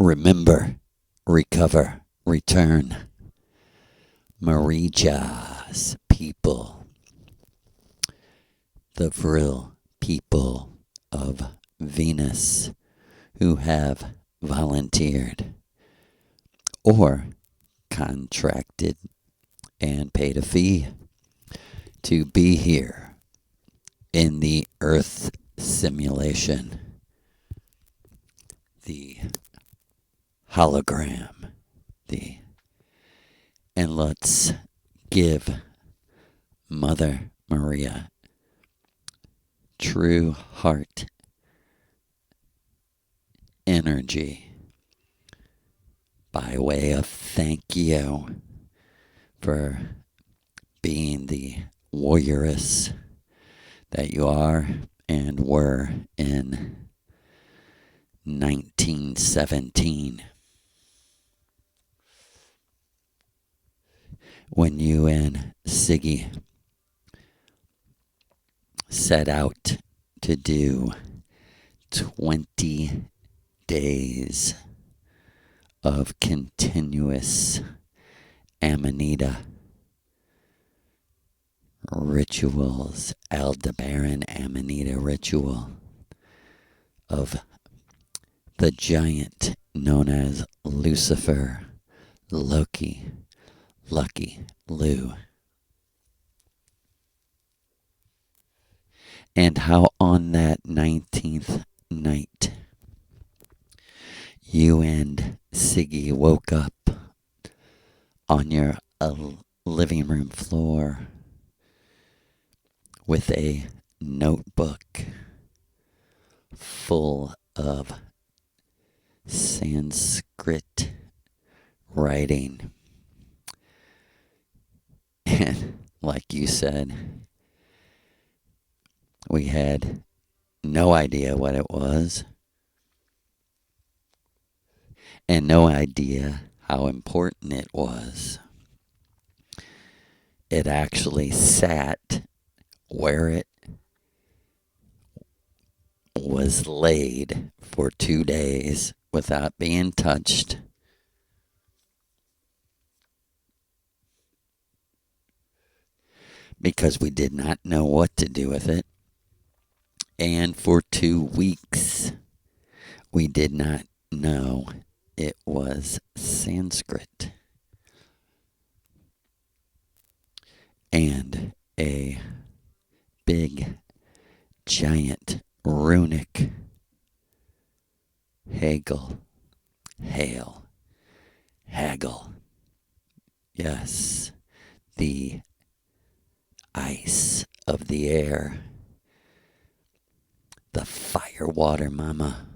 Remember, recover, return. Marija's people, the Vril people of Venus who have volunteered or contracted and paid a fee to be here in the Earth simulation, the hologram, and let's give Mother Maria true heart energy by way of thank you for being the warrioress that you are and were in 1917 when you and Siggy set out to do 20 days of continuous Amanita rituals, Aldebaran Amanita ritual of the giant known as Lucifer, Loki, Lucky Lou. And how on that 19th night, you and Siggy woke up on your living room floor with a notebook full of Sanskrit writing. And like you said, we had no idea what it was and no idea how important it was. It actually sat where it was laid for 2 days without being touched. Because we did not know what to do with it. And for 2 weeks, we did not know it was Sanskrit. And a big, giant, runic haggle, yes, the ice of the air, the fire water mama.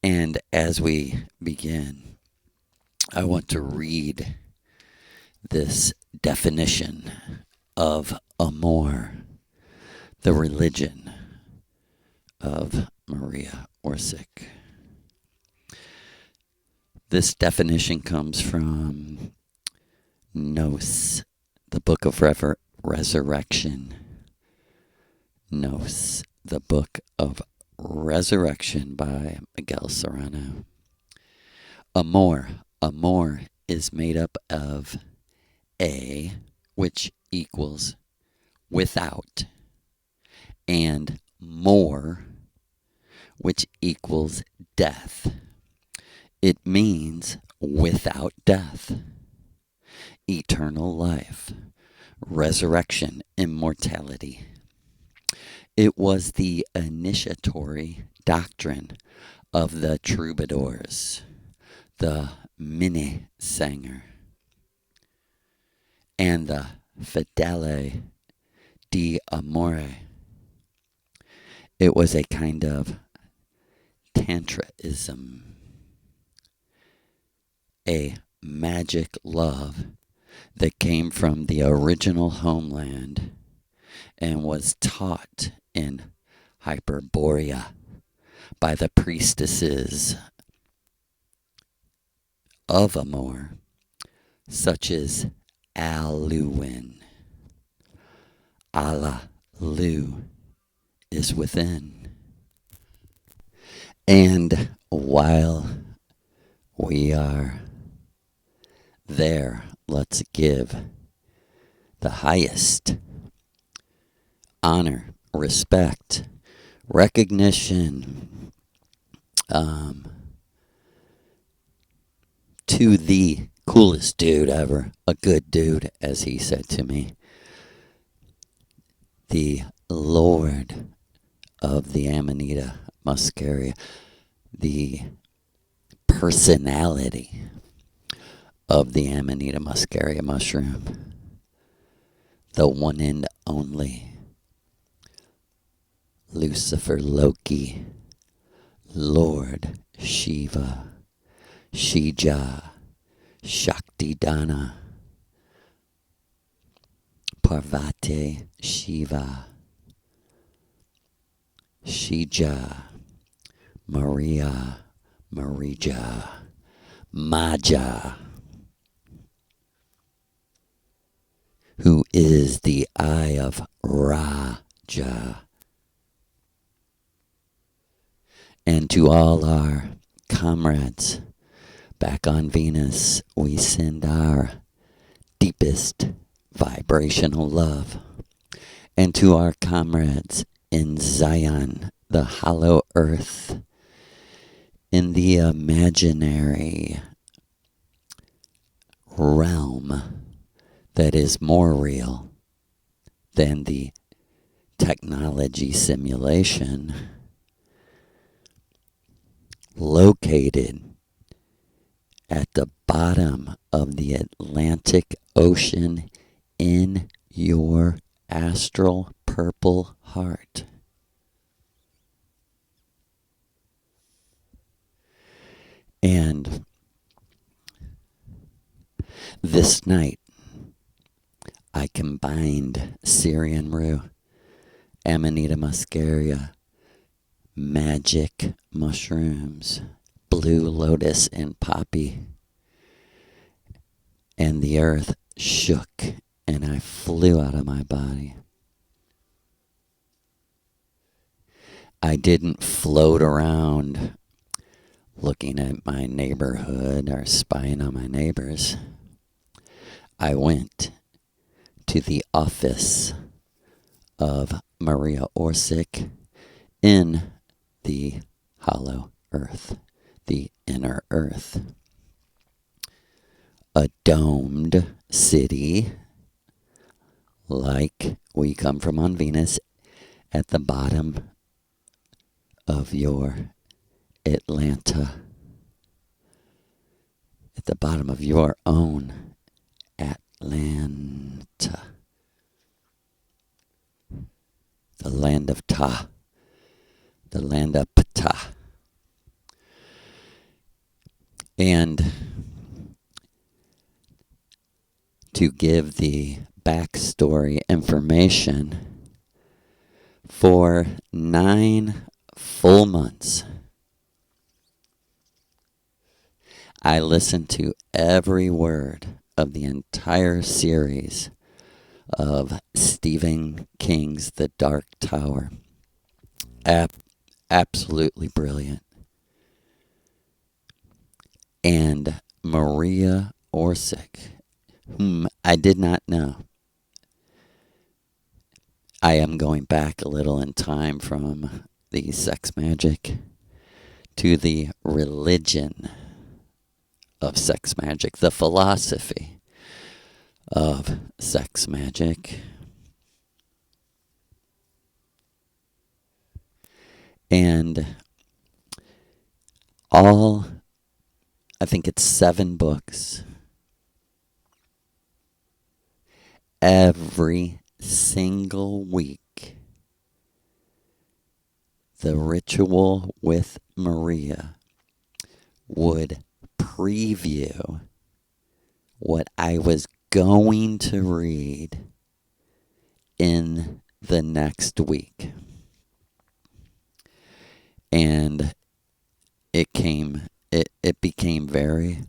And as we begin, I want to read this definition of Amor, the religion of Maria Orsic. This definition comes from Nos, the Book of Resurrection. Nos, the Book of Resurrection by Miguel Serrano. Amor is made up of a, which equals without, and more, which equals death. It means without death, eternal life, resurrection, immortality. It was the initiatory doctrine of the troubadours, the Minnesänger, and the Fedele di Amore. It was a kind of Tantraism, a magic love that came from the original homeland and was taught in Hyperborea by the priestesses of Amor, such as Aluwin, Ala Lu, is within. And while we are there, let's give the highest honor, respect, recognition to the coolest dude ever, a good dude, as he said to me, the Lord of the Amanita muscaria, the personality of the Amanita muscaria mushroom, the one and only Lucifer Loki, Lord Shiva, Shija, Shakti Dana, Parvati Shiva, Shija, Maria, Marija, Maja, who is the eye of Raja. And to all our comrades back on Venus, we send our deepest vibrational love. And to our comrades in Zion, the hollow earth, in the imaginary realm that is more real than the technology simulation, located at the bottom of the Atlantic Ocean in your astral purple heart. And this night, I combined Syrian rue, Amanita muscaria, magic mushrooms, blue lotus, and poppy. And the earth shook, and I flew out of my body. I didn't float around looking at my neighborhood or spying on my neighbors. I went to the office of Maria Orsic in the hollow earth, the inner earth. A domed city, like we come from on Venus, at the bottom of your Atlanta, at the bottom of your own Atlanta, the land of Ta, the land of Ptah. And to give the backstory information, for 9 full months, I listened to every word of the entire series of Stephen King's The Dark Tower. Absolutely brilliant. And Maria Orsic, whom I did not know. I am going back a little in time from the sex magic to the religion of sex magic, the philosophy of sex magic. And I think it's 7 books. Every single week, the ritual with Maria would preview what I was going to read in the next week. And it became very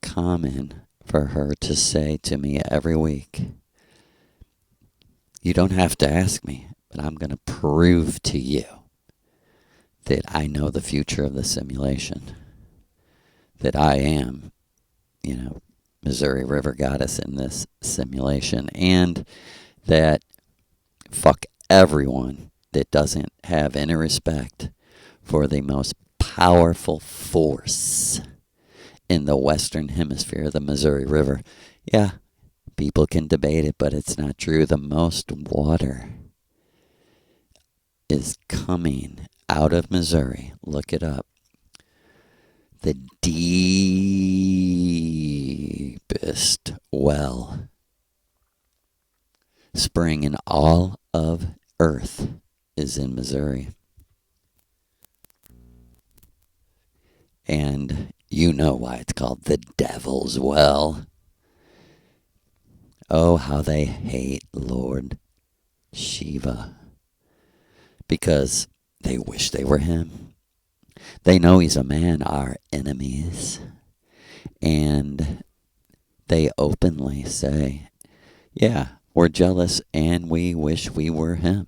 common for her to say to me every week, "You don't have to ask me, but I'm going to prove to you that I know the future of the simulation, that I am, Missouri River goddess in this simulation, and that fuck everyone that doesn't have any respect for the most powerful force in the Western Hemisphere, the Missouri River. Yeah, people can debate it, but it's not true. The most water is coming out of Missouri. Look it up. The deepest well spring in all of Earth is in Missouri. And you know why it's called the Devil's Well. Oh, how they hate Lord Shiva. Because they wish they were him. They know he's a man, our enemies. And they openly say, yeah, we're jealous and we wish we were him.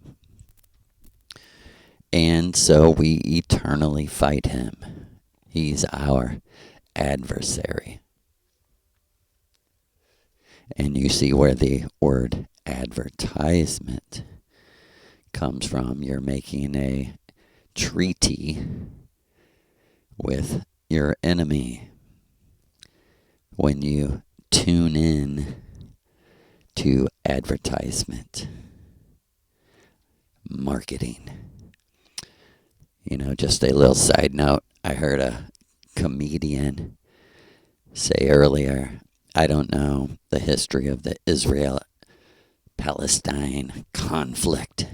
And so we eternally fight him. He's our adversary. And you see where the word advertisement comes from. You're making a treaty with your enemy when you tune in to advertisement, marketing. Just a little side note. I heard a comedian say earlier, I don't know the history of the Israel-Palestine conflict.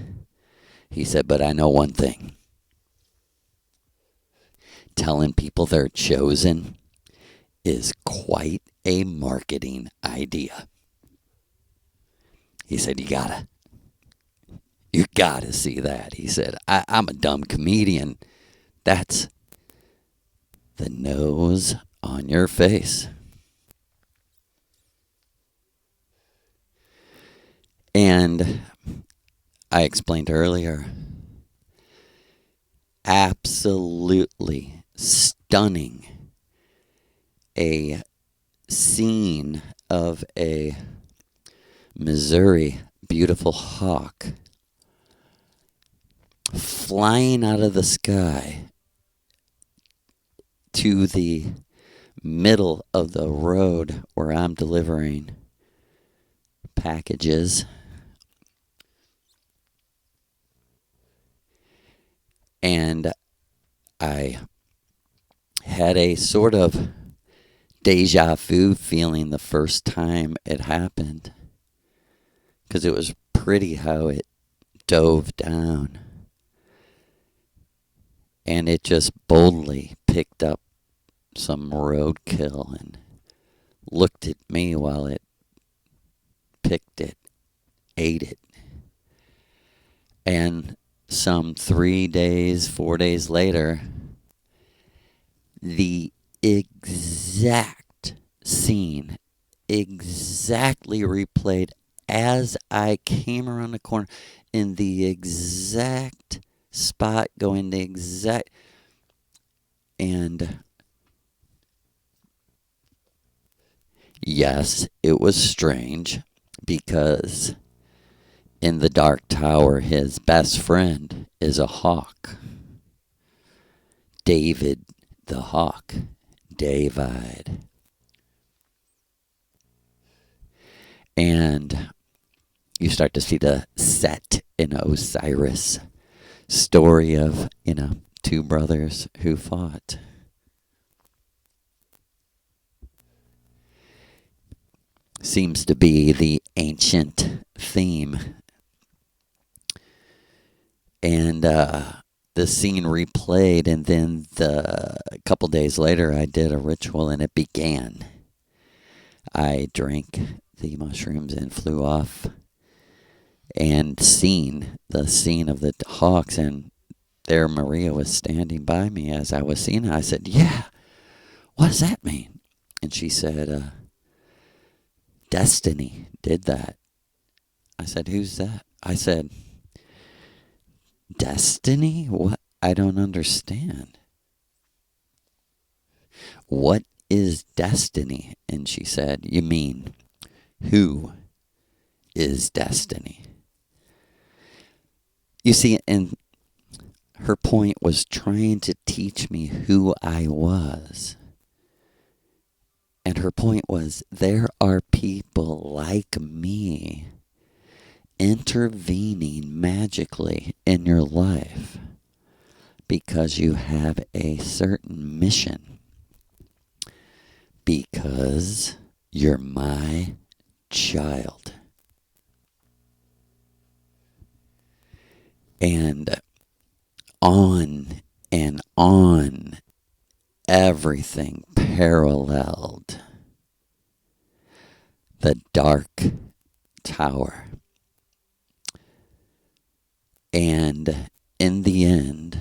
He said, but I know one thing. Telling people they're chosen is quite a marketing idea. He said, you gotta see that. He said, I'm a dumb comedian. That's the nose on your face. And I explained earlier, absolutely stunning, a scene of a Missouri beautiful hawk flying out of the sky to the middle of the road where I'm delivering packages. And I had a sort of deja vu feeling the first time it happened, because it was pretty how it dove down. And it just boldly picked up some roadkill and looked at me while it picked it, ate it. And some 3 days, 4 days later, the exact scene, exactly replayed as I came around the corner, in the exact spot, going the exact... And yes, it was strange, because in the Dark Tower, his best friend is a hawk. David the Hawk. David. And you start to see the Set and Osiris story of, two brothers who fought. Seems to be the ancient theme. And the scene replayed, and then a couple days later I did a ritual and it began. I drank the mushrooms and flew off and seen the scene of the hawks, and there Maria was standing by me as I was seeing it. I said, yeah, what does that mean? And she said, Destiny did that. I said, who's that? I said, destiny? What? I don't understand. What is destiny? And she said, you mean, who is destiny? You see, and her point was trying to teach me who I was. And her point was, there are people like me intervening magically in your life because you have a certain mission. Because you're my child. And on, everything paralleled the Dark Tower. And in the end,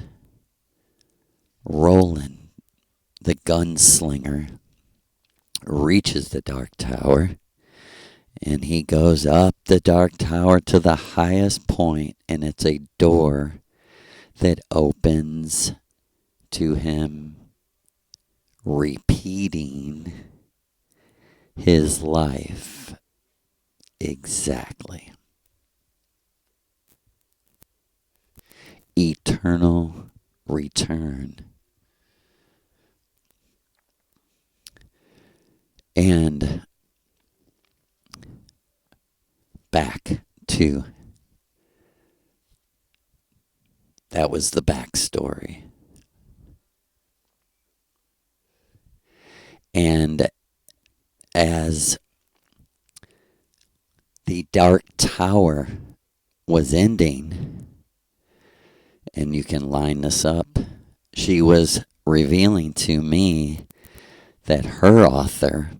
Roland, the gunslinger, reaches the Dark Tower, and he goes up the Dark Tower to the highest point, and it's a door that opens to him repeating his life exactly. Eternal return. And back to, that was the backstory. And as the Dark Tower was ending, and you can line this up, she was revealing to me that her author,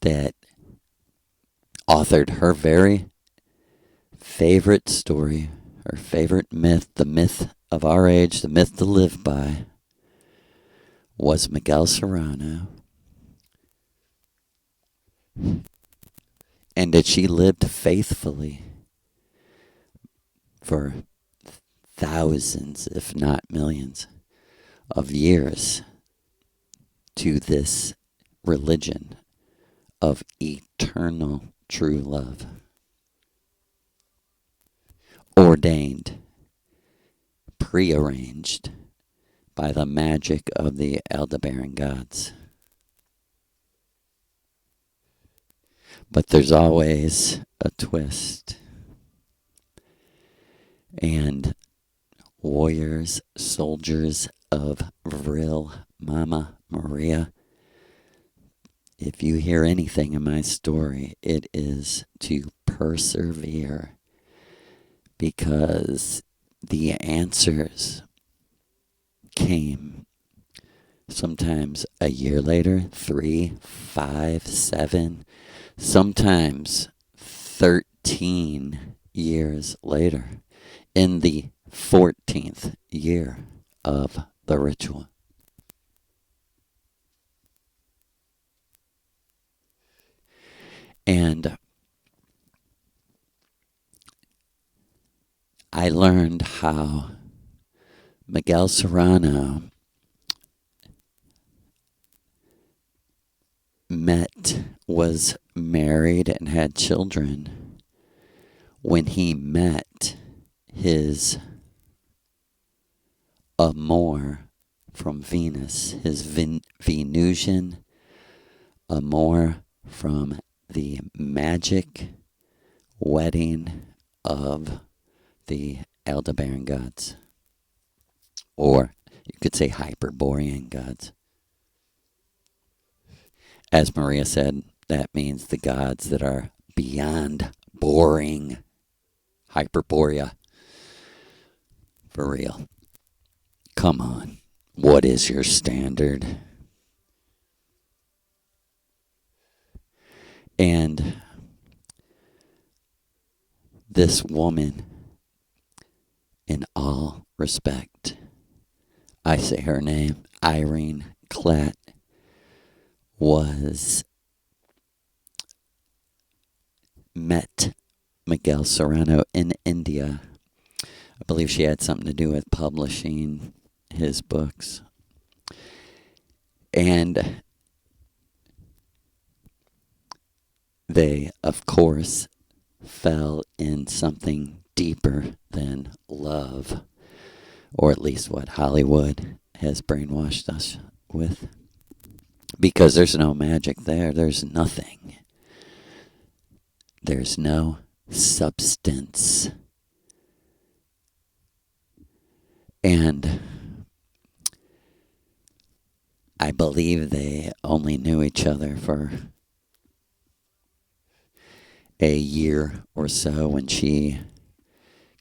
that authored her very favorite story, her favorite myth, the myth of our age, the myth to live by, was Miguel Serrano. And that she lived faithfully for thousands, if not millions, of years to this religion of eternal true love. Ordained, prearranged by the magic of the Aldebaran gods. But there's always a twist. And warriors, soldiers of Vril, Mama Maria, if you hear anything in my story, it is to persevere, because the answers came sometimes a year later, 3, 5, 7, sometimes 13 years later, in the 14th year of the ritual. And I learned how Miguel Serrano was married and had children when he met his Amor from Venus, his Venusian Amor from the magic wedding of the Aldebaran gods. Or you could say Hyperborean gods. As Maria said, that means the gods that are beyond boring. Hyperborea. For real. Come on. What is your standard? And this woman, in all respect, I say her name, Irene Klatt, met Miguel Serrano in India I believe she had something to do with publishing his books. And they, of course, fell in something deeper than love, or at least what Hollywood has brainwashed us with. Because there's no magic there. There's nothing. There's no substance. And I believe they only knew each other for a year or so when she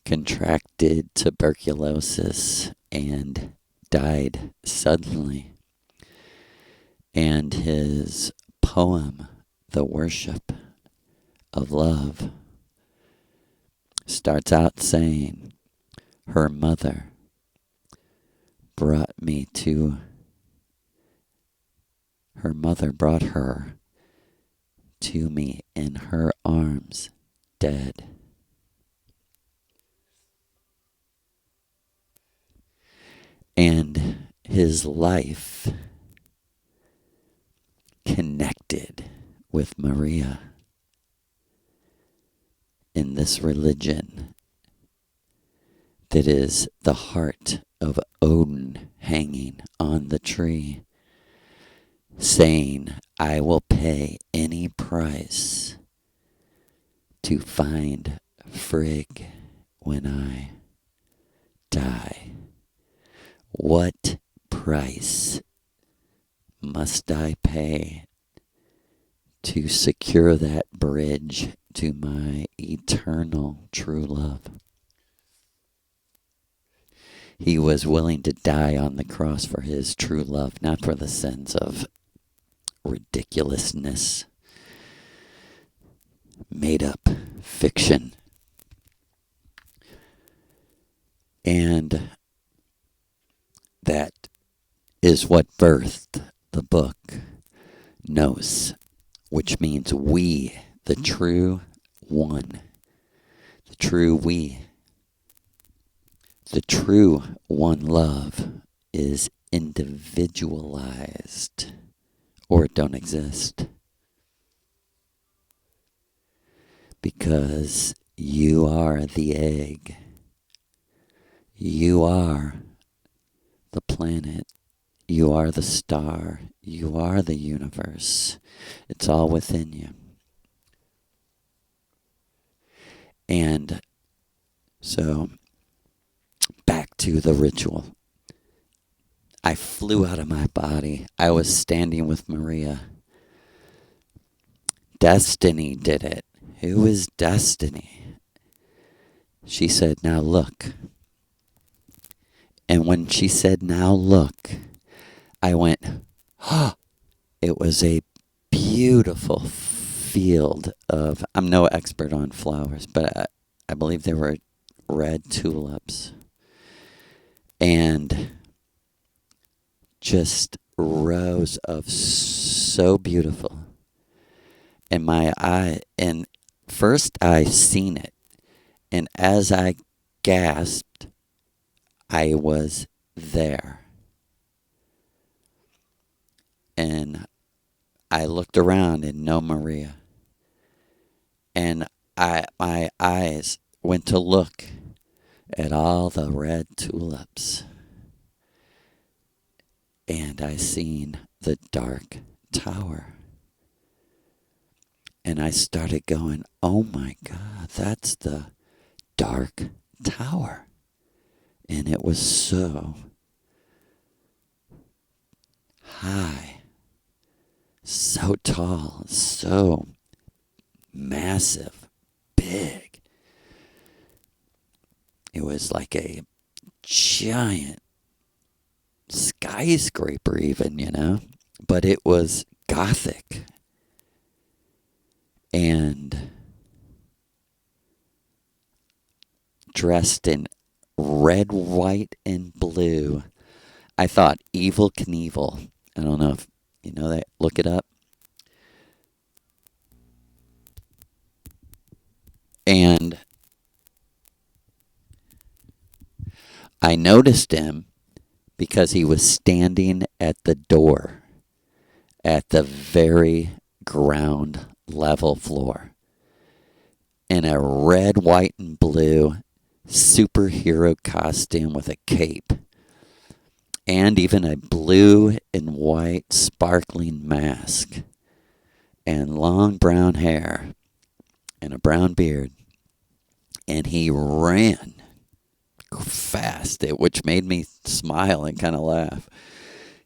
contracted tuberculosis and died suddenly. And his poem, The Worship of Love, starts out saying, her mother brought her to me in her arms, dead. And his life connected with Maria in this religion that is the heart of Odin hanging on the tree, saying, I will pay any price to find Frigg when I die. What price must I pay to secure that bridge to my eternal true love? He was willing to die on the cross for his true love, not for the sins of ridiculousness, made up fiction. And that is what birthed the book Nos, which means we, the true one, the true we. The true one love is individualized, or it don't exist. Because you are the egg. You are the planet. You are the star. You are the universe. It's all within you. And so, back to the ritual. I flew out of my body. I was standing with Maria. Destiny did it. Who is Destiny? She said, now look. And when she said, now look, I went, oh, it was a beautiful field of, I'm no expert on flowers, but I believe there were red tulips. And just rows of so beautiful. And first I seen it. And as I gasped, I was there. And I looked around and no Maria. And my eyes went to look at all the red tulips. And I seen the dark tower. And I started going, oh my God, that's the dark tower. And it was so high, so tall, so massive, big. It was like a giant skyscraper even, but it was Gothic. And dressed in red, white, and blue. I thought Evel Knievel. I don't know if you know that. Look it up. And I noticed him because he was standing at the door at the very ground level floor in a red, white, and blue superhero costume with a cape and even a blue and white sparkling mask and long brown hair and a brown beard. And he ran fast, which made me smile and kind of laugh.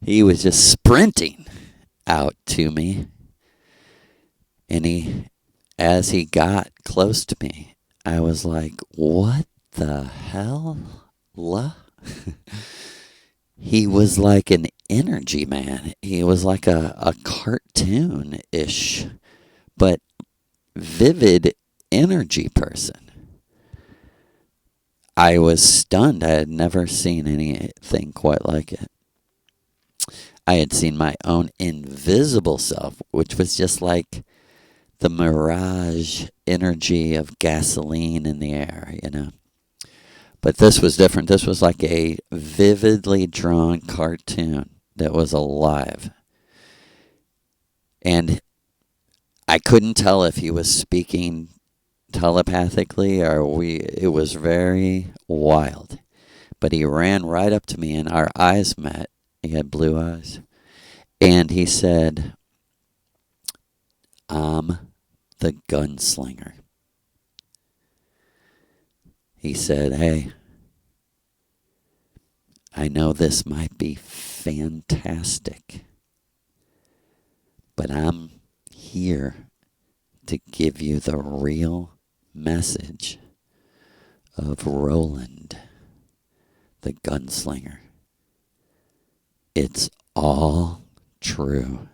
He was just sprinting out to me. And as he got close to me, I was like, what the hell? He was like an energy man. He was like a cartoon-ish, but vivid energy person. I was stunned. I had never seen anything quite like it. I had seen my own invisible self, which was just like the mirage energy of gasoline in the air, you know. But this was different. This was like a vividly drawn cartoon that was alive. And I couldn't tell if he was speaking telepathically or it was very wild. But he ran right up to me and our eyes met. He had blue eyes. And he said, I'm the gunslinger. He said, hey, I know this might be fantastic, but I'm here to give you the real message of Roland, the gunslinger. It's all true.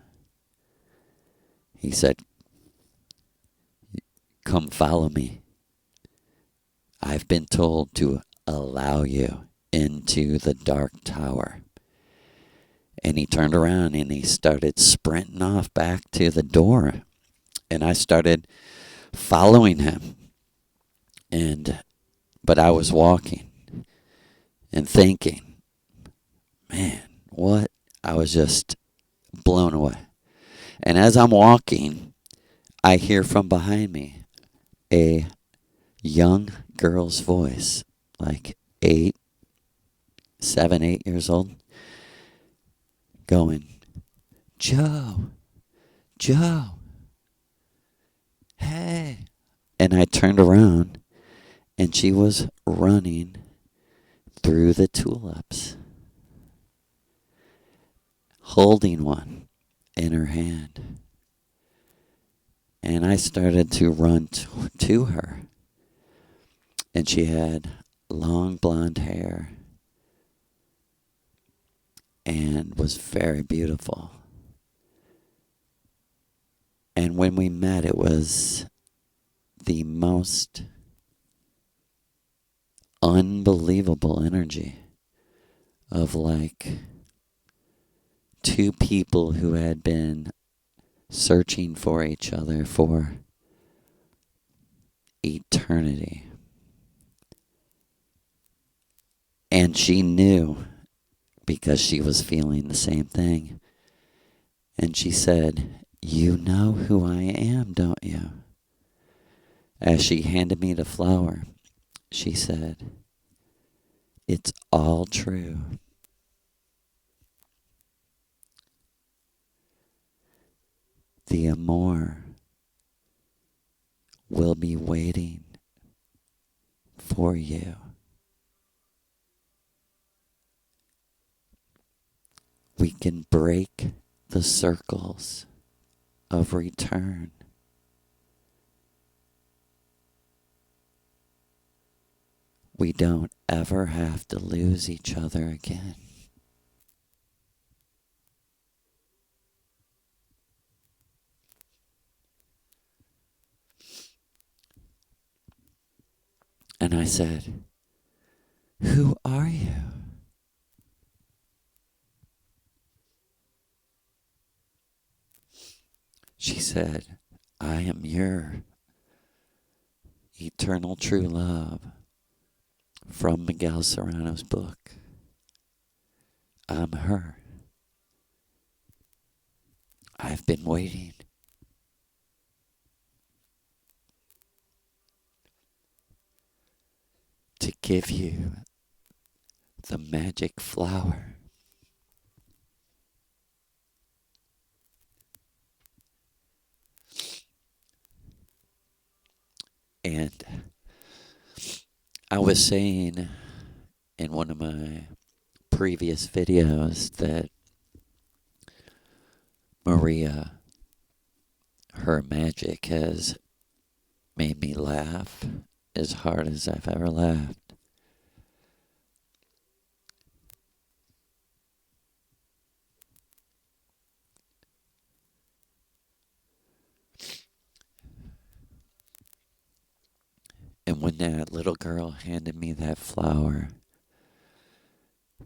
He said, come follow me. I've been told to allow you into the dark tower. And he turned around and he started sprinting off back to the door. And I started following him. But I was walking and thinking, man, what? I was just blown away. And as I'm walking, I hear from behind me a young girl's voice, like 7, 8 years old, going, Joe, hey. And I turned around and she was running through the tulips, holding one in her hand. And I started to run to her. And she had long blonde hair and was very beautiful. And when we met, it was the most unbelievable energy of like two people who had been searching for each other for eternity. And she knew because she was feeling the same thing. And she said, you know who I am, don't you? As she handed me the flower, she said, it's all true. The Amor will be waiting for you. We can break the circles of return. We don't ever have to lose each other again. And I said, who are you? She said, I am your eternal true love, from Miguel Serrano's book, I'm Her. I've been waiting to give you the magic flower. And I was saying in one of my previous videos that Maria, her magic has made me laugh as hard as I've ever laughed. And when that little girl handed me that flower,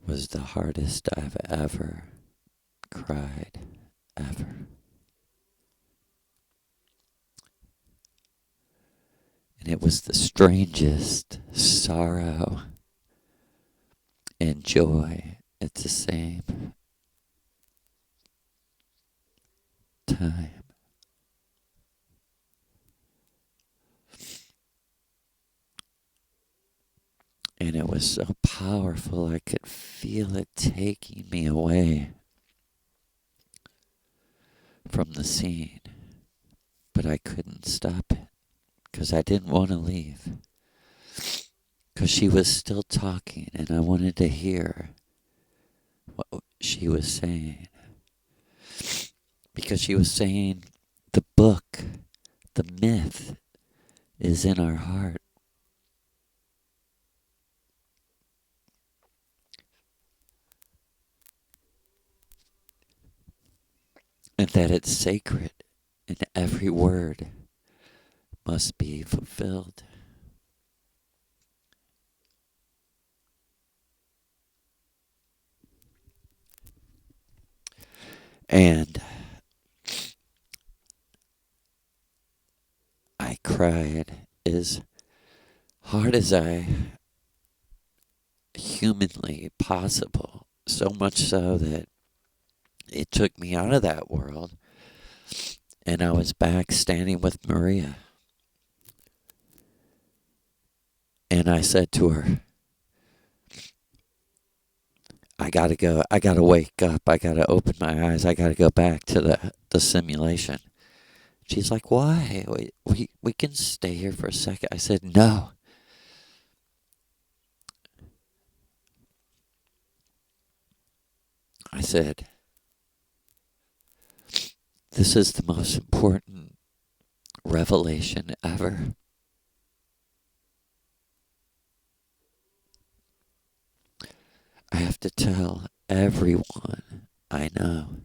was the hardest I've ever cried, ever. And it was the strangest sorrow and joy at the same time. And it was so powerful, I could feel it taking me away from the scene. But I couldn't stop it, because I didn't want to leave. Because she was still talking, and I wanted to hear what she was saying. Because she was saying the book, the myth, is in our heart. And that it's sacred, and every word must be fulfilled. And I cried as hard as I humanly possible. So much so that it took me out of that world. And I was back standing with Maria. And I said to her, I gotta go. I gotta wake up. I gotta open my eyes. I gotta go back to the simulation. She's like, why? We can stay here for a second. I said, no. I said, this is the most important revelation ever. I have to tell everyone I know.